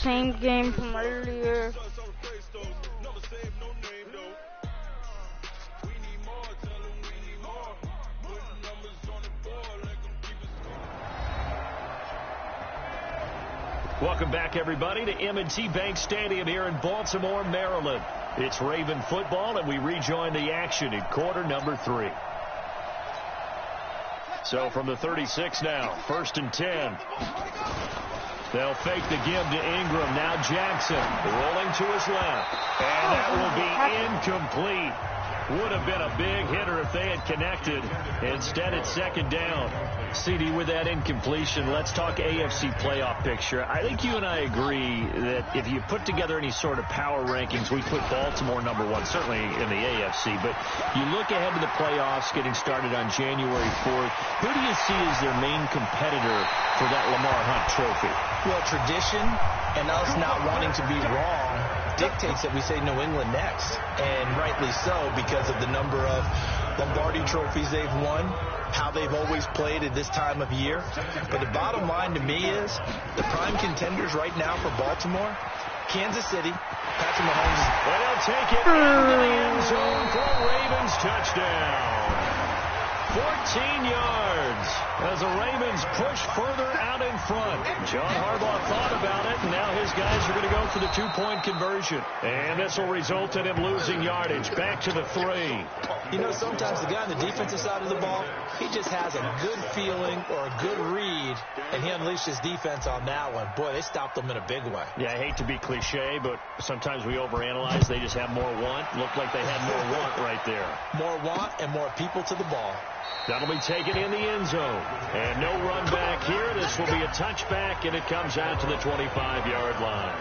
same game from earlier. Welcome back, everybody, to M&T Bank Stadium here in Baltimore, Maryland. It's Raven football, and we rejoin the action in quarter number 3. So from the 36 now, 1st and 10. They'll fake the give to Ingram. Now Jackson rolling to his left. And that will be incomplete. Would have been a big hitter if they had connected. Instead, it's 2nd down. CD, with that incompletion, let's talk AFC playoff picture. I think you and I agree that if you put together any sort of power rankings, we put Baltimore number 1, certainly in the AFC. But you look ahead to the playoffs getting started on January 4th. Who do you see as their main competitor for that Lamar Hunt trophy? Well, tradition and us not wanting to be wrong dictates that we say New England next. And rightly so, because of the number of Lombardi trophies they've won, how they've always played at this time of year. But the bottom line to me is the prime contenders right now for Baltimore, Kansas City, Patrick Mahomes. Well, they'll take it into the end zone for a Ravens touchdown. 14 yards as the Ravens push further out in front. John Harbaugh thought about it, and now his guys are going to go for the 2-point conversion. And this will result in him losing yardage. Back to the 3. You know, sometimes the guy on the defensive side of the ball, he just has a good feeling or a good read, and he unleashed his defense on that one. Boy, they stopped them in a big way. Yeah, I hate to be cliche, but sometimes we overanalyze. They just have more want. Looked like they had more want right there. More want and more people to the ball. That'll be taken in the end zone. And no run back here. This will be a touchback, and it comes out to the 25-yard line.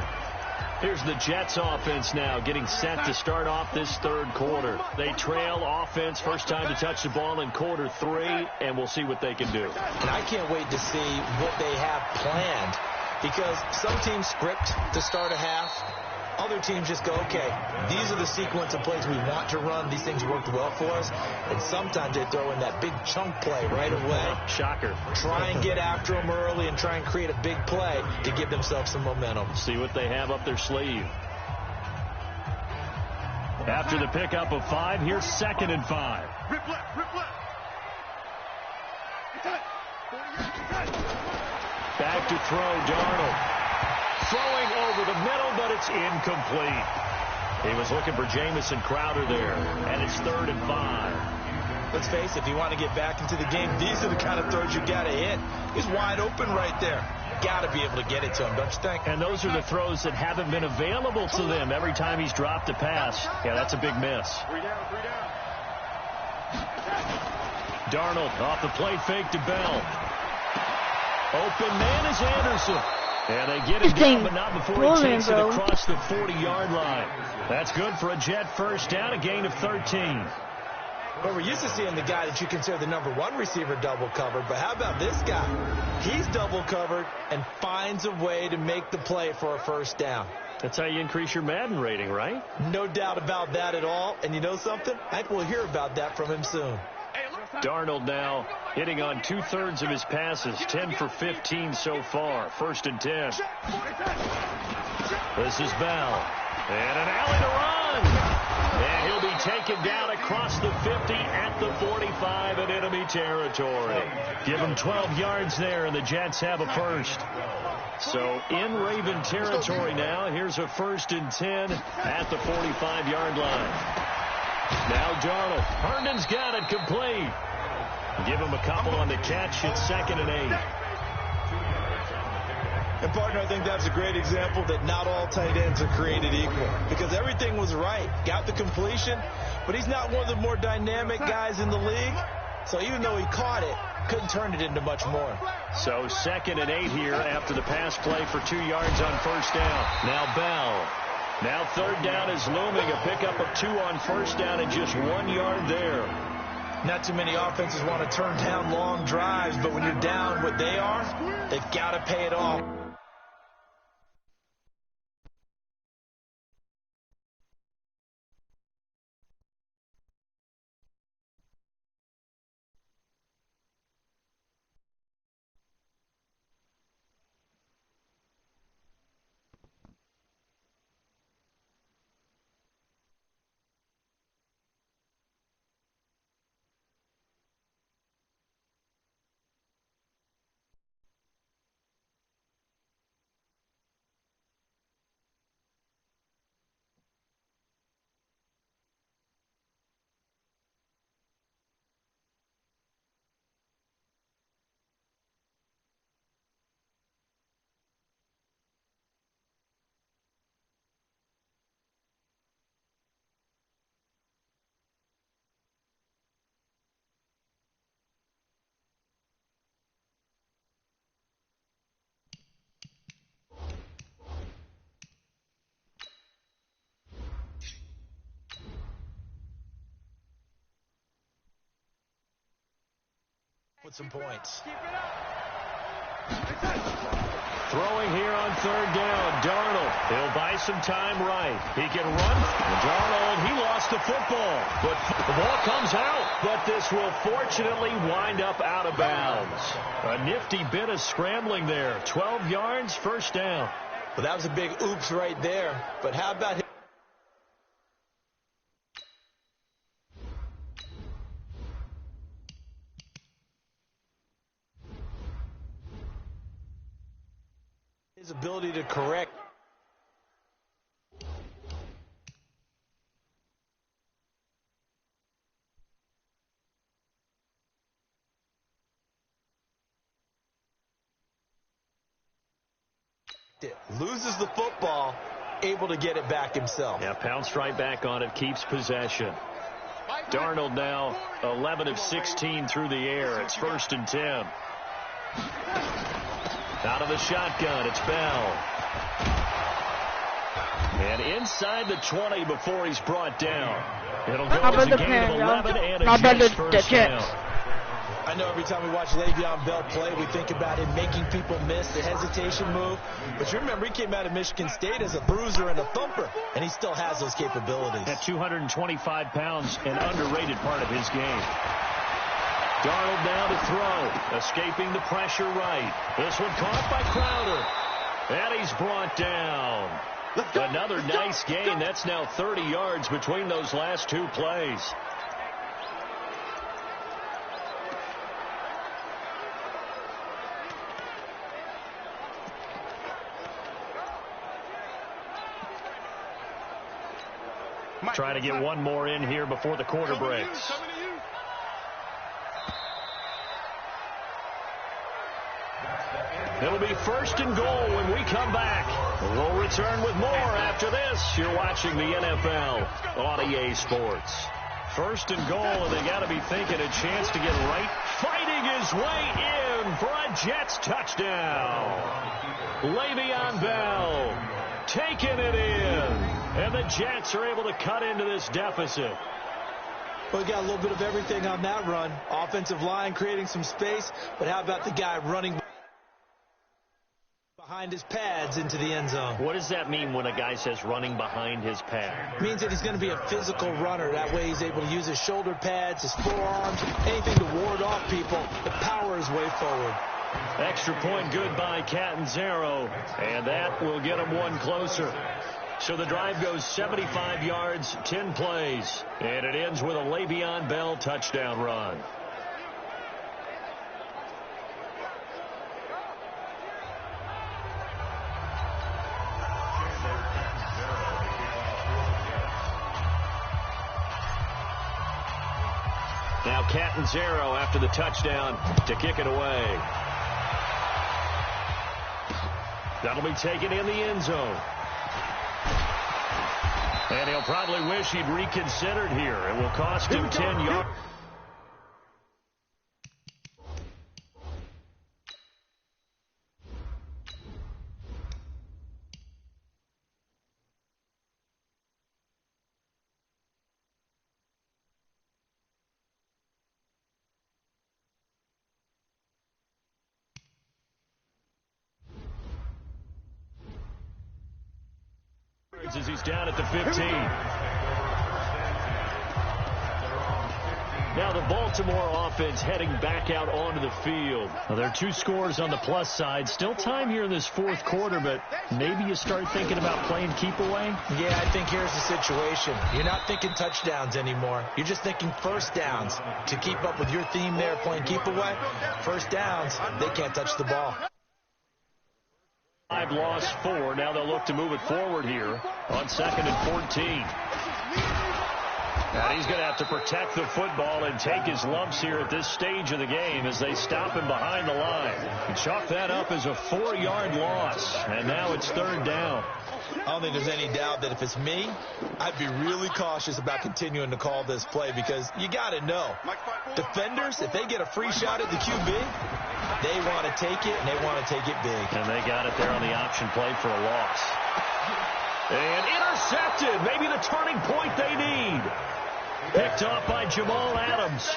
Here's the Jets offense now getting set to start off this 3rd quarter. They trail offense, first time to touch the ball in quarter 3, and we'll see what they can do. And I can't wait to see what they have planned, because some teams script to start a half. Other teams just go, okay, these are the sequence of plays we want to run. These things worked well for us. And sometimes they throw in that big chunk play right away. Shocker. Try and get after them early and try and create a big play to give themselves some momentum. See what they have up their sleeve. After the pickup of 5, here's 2nd and 5. Rip left, rip left. Back to throw, Darnold. Throwing over the middle, but it's incomplete. He was looking for Jamison Crowder there, and it's 3rd and 5. Let's face it, if you want to get back into the game, these are the kind of throws you got to hit. He's wide open right there. Got to be able to get it to him, don't you think? And those are the throws that haven't been available to them every time he's dropped a pass. Yeah, that's a big miss. 3 down, 3 down. Darnold off the play fake to Bell. Open man is Anderson. And they get him down, but not before he takes it across the 40-yard line. That's good for a Jet first down, a gain of 13. Well, we're used to seeing the guy that you consider the number 1 receiver double covered, but how about this guy? He's double covered and finds a way to make the play for a first down. That's how you increase your Madden rating, right? No doubt about that at all. And you know something? I think we'll hear about that from him soon. Darnold now hitting on 2/3 of his passes, 10 for 15 so far. 1st and 10. This is Bell. And an alley to run. And he'll be taken down across the 50 at the 45 in enemy territory. Give him 12 yards there, and the Jets have a first. So in Raven territory now, here's a 1st and 10 at the 45-yard line. Now Darnold. Herndon's got it complete. Give him a couple on the catch. It's 2nd and 8. And, partner, I think that's a great example that not all tight ends are created equal, because everything was right. Got the completion, but he's not one of the more dynamic guys in the league. So even though he caught it, couldn't turn it into much more. So 2nd and 8 here after the pass play for 2 yards on first down. Now Bell. Now 3rd down is looming. A pickup of 2 on first down and just 1 yard there. Not too many offenses want to turn down long drives, but when you're down what they are, they've got to pay it off. With some points. Throwing here on third down, Darnold. He'll buy some time right. He can run. Darnold, he lost the football. But the ball comes out. But this will fortunately wind up out of bounds. A nifty bit of scrambling there. 12 yards, first down. Well, that was a big oops right there. But how about him? His ability to correct. Loses the football, able to get it back himself. Yeah, pounced right back on it, keeps possession. Darnold now 11 of 16 through the air. It's first and 10. Out of the shotgun, it's Bell. And inside the 20 before he's brought down. It'll go as a gain of 11 and a Jets first down. I know every time we watch Le'Veon Bell play, we think about him making people miss, the hesitation move. But you remember, he came out of Michigan State as a bruiser and a thumper, and he still has those capabilities. At 225 pounds, an underrated part of his game. Darnold now to throw, escaping the pressure right. This one caught by Crowder. And he's brought down. Another nice gain. That's now 30 yards between those last two plays. Try to get one more in here before the quarter breaks. It'll be first and goal when we come back. We'll return with more after this. You're watching the NFL on EA Sports. First and goal, and they got to be thinking a chance to get right. Fighting his way in for a Jets touchdown. Le'Veon Bell taking it in. And the Jets are able to cut into this deficit. Well, we got a little bit of everything on that run. Offensive line creating some space, but how about the guy running behind his pads into the end zone? What does that mean when a guy says running behind his pad? It means that he's going to be a physical runner. That way he's able to use his shoulder pads, his forearms, anything to ward off people, to power his way forward. Extra point good by Catanzaro, and that will get him one closer. So the drive goes 75 yards, 10 plays, and it ends with a Le'Veon Bell touchdown run. Now Catanzaro after the touchdown to kick it away. That'll be taken in the end zone. And he'll probably wish he'd reconsidered here. It will cost him 10 yards. As he's down at the 15. Now the Baltimore offense heading back out onto the field. Well, there are two scores on the plus side. Still time here in this fourth quarter, but maybe you start thinking about playing keep away? Yeah, I think here's the situation. You're not thinking touchdowns anymore. You're just thinking first downs. To keep up with your theme there, playing keep away, first downs, they can't touch the ball. 5 lost 4. Now they'll look to move it forward here on 2nd and 14. And he's going to have to protect the football and take his lumps here at this stage of the game as they stop him behind the line. And chalk that up as a 4-yard loss. And now it's 3rd down. I don't think there's any doubt that if it's me, I'd be really cautious about continuing to call this play because you got to know. Defenders, if they get a free shot at the QB, they want to take it, and they want to take it big. And they got it there on the option play for a loss. And intercepted. Maybe the turning point they need. Picked off by Jamal Adams.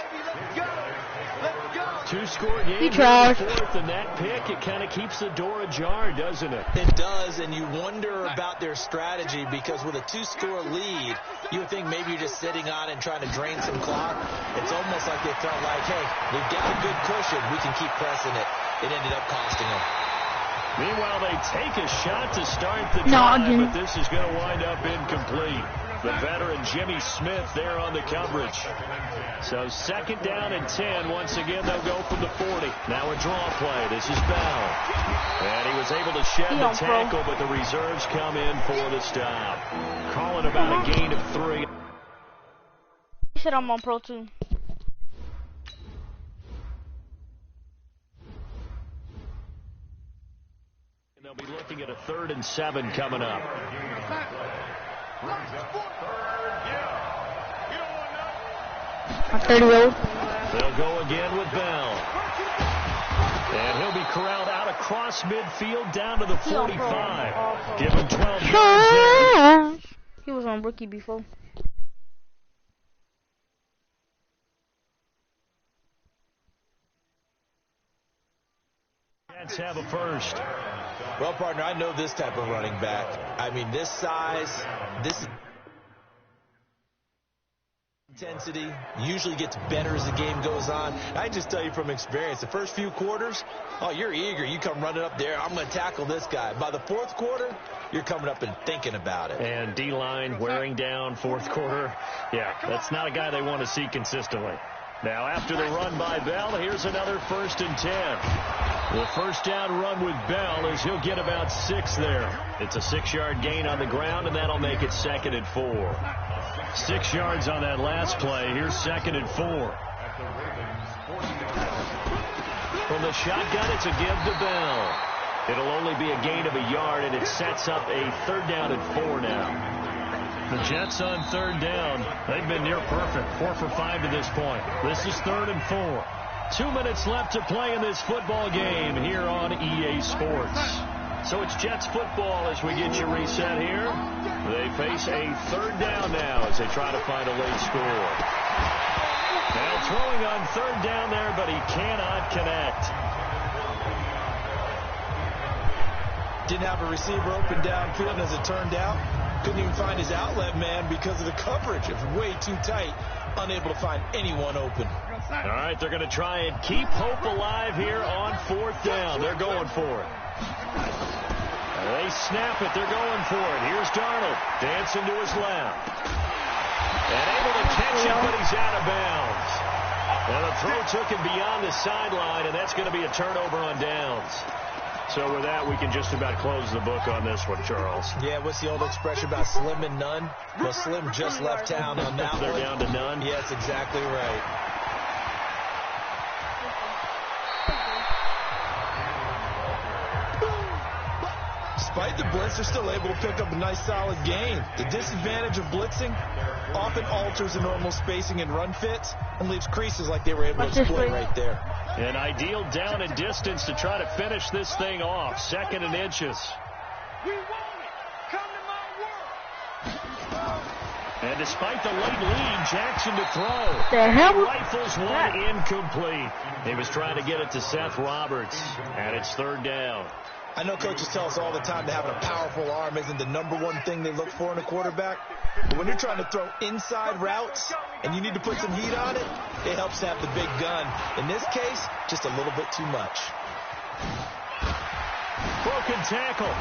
two-score game He tried. fourth, and that pick, it kind of keeps the door ajar, doesn't it? It does, and you wonder about their strategy because with a two-score lead, you would think maybe you're just sitting on and trying to drain some clock. It's almost like they felt like, hey, we've got a good cushion. We can keep pressing it. It ended up costing them. Meanwhile, they take a shot to start the drive, but this is going to wind up incomplete. The veteran Jimmy Smith there on the coverage. So 2nd down and 10. Once again, they'll go from the 40. Now a draw play. This is Bell. And he was able to shed the tackle, but the reserves come in for the stop. Calling about a gain of 3. He said I'm on Pro too. And they'll be looking at a 3rd and 7 coming up. I'm 30-year-old. They'll go again with Bell. And he'll be corralled out across midfield down to the 45. Give him 12 yards there. He was on rookie before. Let's have a first. Well, partner, I know this type of running back. I mean, this size, this intensity usually gets better as the game goes on. I just tell you from experience, the first few quarters, oh, you're eager. You come running up there. I'm going to tackle this guy. By the 4th quarter, you're coming up and thinking about it. And D-line wearing down 4th quarter. Yeah, that's not a guy they want to see consistently. Now, after the run by Bell, here's another 1st and 10. The first down run with Bell is he'll get about 6 there. It's a 6-yard gain on the ground, and that'll make it 2nd and 4. 6 yards on that last play. Here's 2nd and 4. From the shotgun, it's a give to Bell. It'll only be a gain of a yard, and it sets up a 3rd down and 4 now. The Jets on 3rd down. They've been near perfect. 4 for 5 to this point. This is 3rd and 4. 2 minutes left to play in this football game here on EA Sports. So it's Jets football as we get you reset here. They face a 3rd down now as they try to find a late score. Now throwing on 3rd down there, but he cannot connect. Didn't have a receiver open downfield, and as it turned out, couldn't even find his outlet man because of the coverage. It was way too tight, unable to find anyone open. All right, they're going to try and keep hope alive here on 4th down. They're going for it. They snap it. They're going for it. Here's Darnold dancing to his left. And able to catch it, but he's out of bounds. And the throw took him beyond the sideline, and that's going to be a turnover on downs. So with that, we can just about close the book on this one, Charles. Yeah, what's the old expression about slim and none? Well, Slim just left town on that one. They're down to none? Yeah, that's exactly right. Despite the blitz, they're still able to pick up a nice, solid gain. The disadvantage of blitzing often alters the normal spacing and run fits and leaves creases like they were able to exploit right there. An ideal down and distance to try to finish this thing off. 2nd and inches. We want it. Come to my world. And despite the late lead, Jackson to throw. The hell? Rifles one incomplete. He was trying to get it to Seth Roberts, and it's 3rd down. I know coaches tell us all the time that having a powerful arm isn't the #1 thing they look for in a quarterback. But when you're trying to throw inside routes and you need to put some heat on it, it helps to have the big gun. In this case, just a little bit too much. Broken tackle.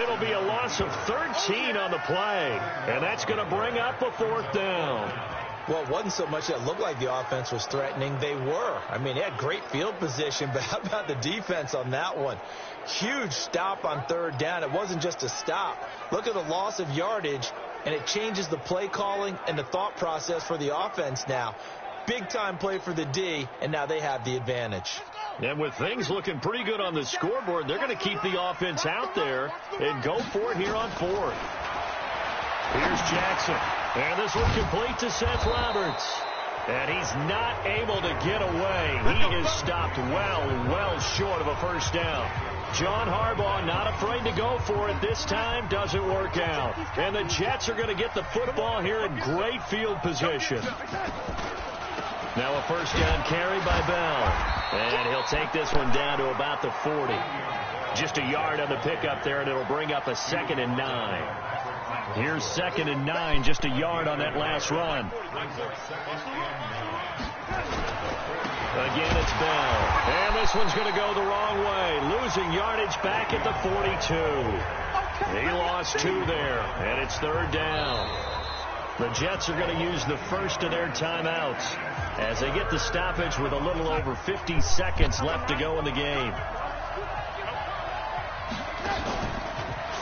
It'll be a loss of 13 on the play, and that's going to bring up a 4th down. Well, it wasn't so much that it looked like the offense was threatening. They were. I mean, they had great field position, but how about the defense on that one? Huge stop on 3rd down. It wasn't just a stop. Look at the loss of yardage, and it changes the play calling and the thought process for the offense now. Big-time play for the D, and now they have the advantage. And with things looking pretty good on the scoreboard, they're going to keep the offense out there and go for it here on 4th. Here's Jackson. And this one complete to Seth Roberts. And he's not able to get away. He is stopped well short of a 1st down. John Harbaugh not afraid to go for it this time. Doesn't work out. And the Jets are going to get the football here in great field position. Now a first down carry by Bell. And he'll take this one down to about the 40. Just a yard on the pickup there, and it'll bring up a 2nd and 9. Here's 2nd and 9, just a yard on that last run. Again, it's Bell. And this one's going to go the wrong way. Losing yardage back at the 42. He lost 2 there, and it's 3rd down. The Jets are going to use the first of their timeouts as they get the stoppage with a little over 50 seconds left to go in the game.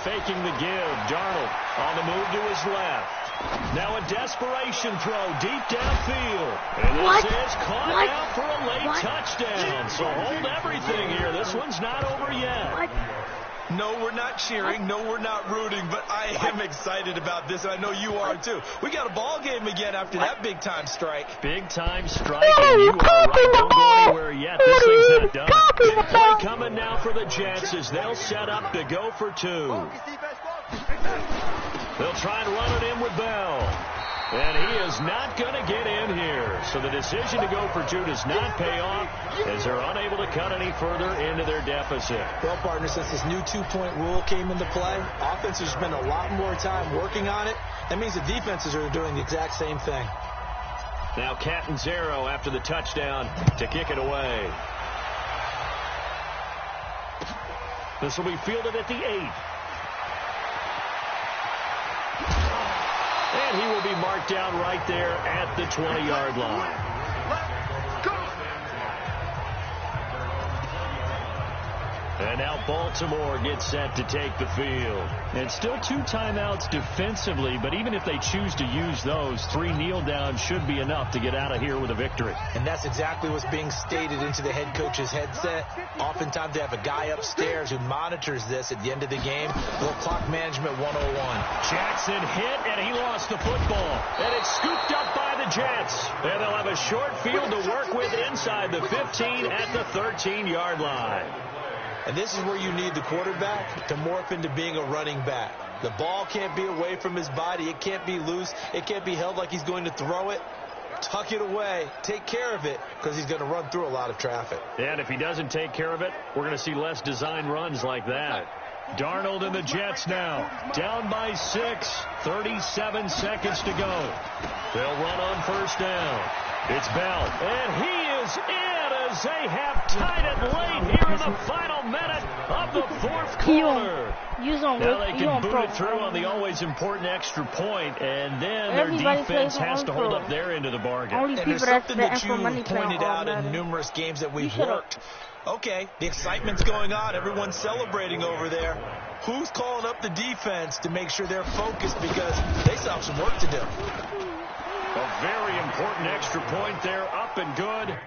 Faking the give. Darnold on the move to his left. Now a desperation throw deep downfield. And this is caught out for a late touchdown. So hold everything here. This one's not over yet. No, we're not cheering. No, we're not rooting. But I am excited about this, and I know you are too. We got a ball game again after that big-time strike. Big-time strike, and you are right. Don't go anywhere yet. This thing's not done. Play coming now for the Jets as they'll set up to go for 2. They'll try and run it in with Bell. And he is not going to get in here. So the decision to go for 2 does not pay off as they're unable to cut any further into their deficit. Well, partner, since this new 2-point rule came into play, offenses spend a lot more time working on it. That means the defenses are doing the exact same thing. Now Catanzaro after the touchdown to kick it away. This will be fielded at the 8. And he will be marked down right there at the 20-yard line. And now Baltimore gets set to take the field. And still 2 timeouts defensively, but even if they choose to use those, 3 kneel downs should be enough to get out of here with a victory. And that's exactly what's being stated into the head coach's headset. Oftentimes they have a guy upstairs who monitors this at the end of the game. Little clock management 101. Jackson hit, and he lost the football. And it's scooped up by the Jets. And they'll have a short field to work with inside the 15 at the 13-yard line. And this is where you need the quarterback to morph into being a running back. The ball can't be away from his body. It can't be loose. It can't be held like he's going to throw it. Tuck it away. Take care of it because he's going to run through a lot of traffic. And if he doesn't take care of it, we're going to see less design runs like that. Darnold and the Jets now. Down by 6. 37 seconds to go. They'll run on first down. It's Bell. And he is in as they have tied it late here in the final minute of the 4th quarter. Now they can boot it through on the always important extra point, and then their defense has to hold up their end of the bargain. And there's something that you pointed out in numerous games that we've worked. Okay, the excitement's going on. Everyone's celebrating over there. Who's calling up the defense to make sure they're focused because they still have some work to do? A very important extra point there, up and good.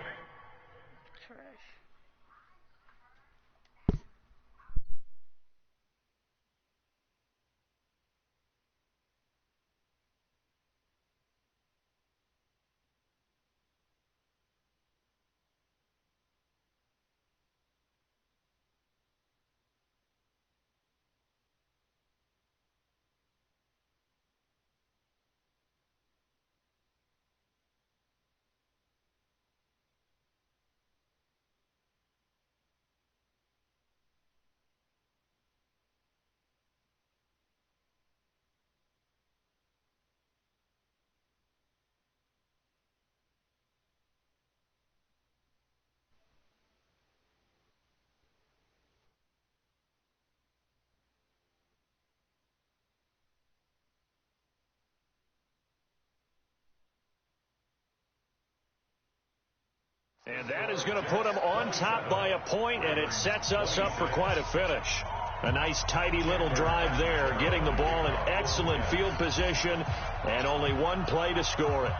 And that is going to put them on top by a point, and it sets us up for quite a finish. A nice, tidy little drive there, getting the ball in excellent field position, and only 1 play to score it.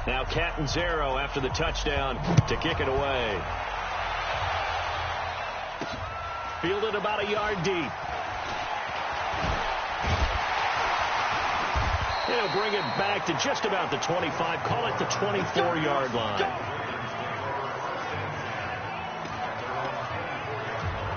Now Catanzaro after the touchdown to kick it away. Fielded about a yard deep. He'll bring it back to just about the 25, call it the 24-yard line.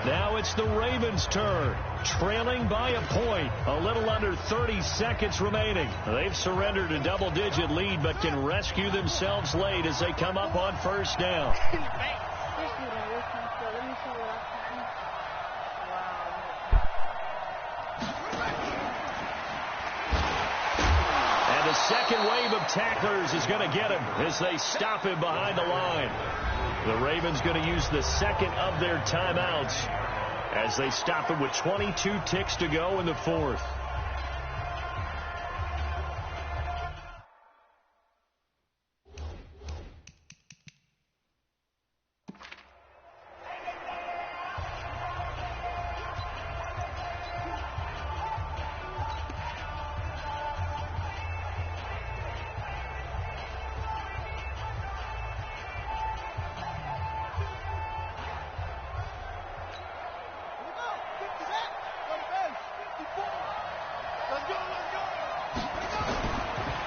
Now it's the Ravens' turn, trailing by a point. A little under 30 seconds remaining. They've surrendered a double-digit lead, but can rescue themselves late as they come up on first down. And the second wave of tacklers is going to get him as they stop him behind the line. The Ravens going to use the second of their timeouts as they stop him with 22 ticks to go in the fourth.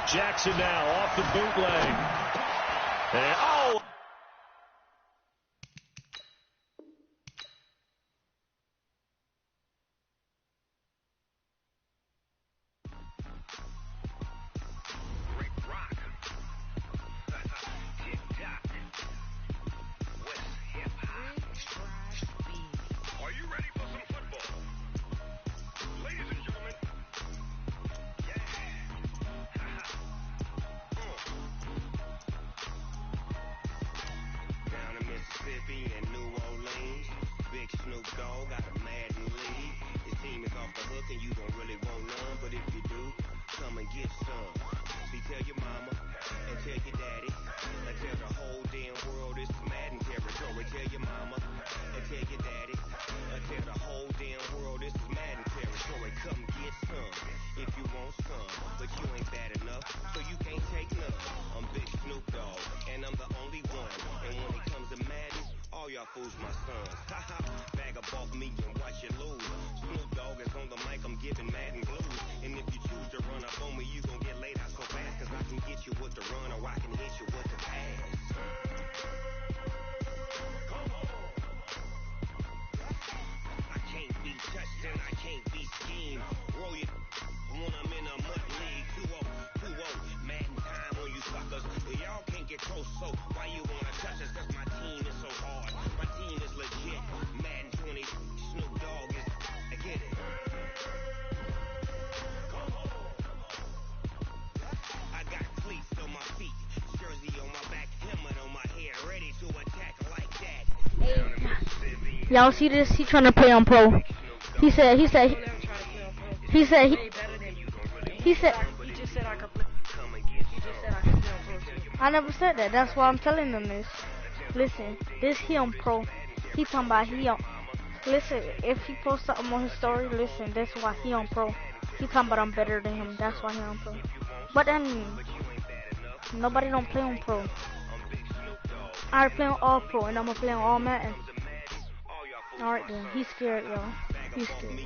Jackson now off the bootleg. And, oh! Are you ready for some football? Ladies and gentlemen, down in Mississippi and New Orleans, Big Snoop Dogg got a Madden league. His team is off the hook and you don't really want none, but if you do, come and get some. See, tell your mama and tell your daddy and tell the whole damn world it's Madden territory. Tell your mama and tell your daddy and tell the whole damn world this is Madden territory. Come get some if you want some, but you ain't bad enough, so you can't take none. I'm Big Snoop Dogg, and I'm the only one. And when it comes to Madden, all y'all fools my sons. Haha, bag up off me and watch you lose. Snoop Dogg is on the mic, I'm giving Madden blues. And if you choose to run up on me, you gon' get laid out so fast, cause I can get you with the run or I can hit you with the pass. I can't be touched and I can't be schemed. Roll it when I'm in a mud league. 2-0, 2-0, Madden time on you suckers. Y'all can't get close, so why you wanna touch us? Cause my team is so hard. My team is legit. Madden 20, Snoop Dogg is, I get it. I got cleats on my feet, jersey on my back, helmet on my head, ready to attack like that. Y'all see this? He trying to play on pro. He said He just said I could play. He just said I could play on pro too. I never said that. That's why I'm telling them this. Listen, this he on pro. He talking about he on. Listen, if he posts something on his story, listen, that's why he on pro. He talking about I'm better than him. That's why he on pro. But then nobody don't play on pro. I play on all pro, and I'm gonna play on all Madden. Alright then, he's scared, y'all. He's scared.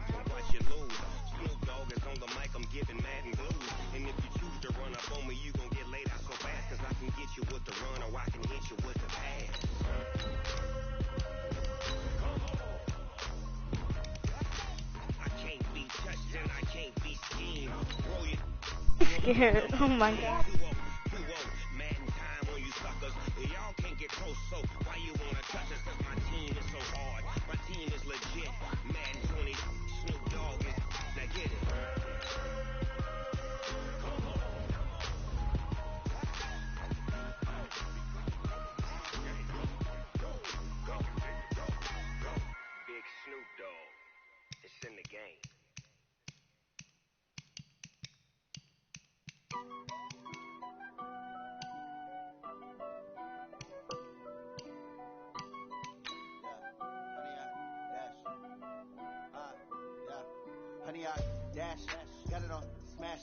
He's scared. Oh my god. Y'all can't get close, so why you wanna touch us? Cause my team is so hard. My team is legit. Madden 20, Snoop Dogg is, now get it. Big Snoop Dogg, it's in the game. Honey, I dash, got it on smash,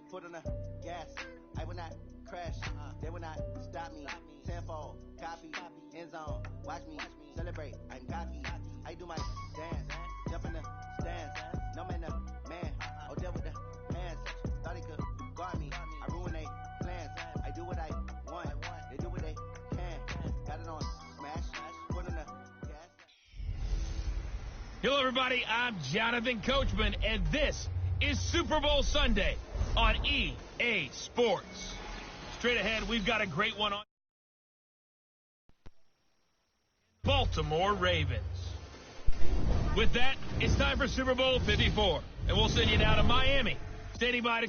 foot on the gas. I will not crash, they will not stop me. Tenfold, copy, end zone, watch me celebrate. I'm cocky, I do my dance, jump in the stands. No man, the man, oh, deal with the hands. Thought he could guard me, I ruin they plans. I do what I want, they do what they can. Got it on smash, foot on the gas. Hello, everybody. I'm Jonathan Coachman, and this is Super Bowl Sunday on EA Sports. Straight ahead, we've got a great one on Baltimore Ravens. With that, it's time for Super Bowl 54, and we'll send you down to Miami. Standing by to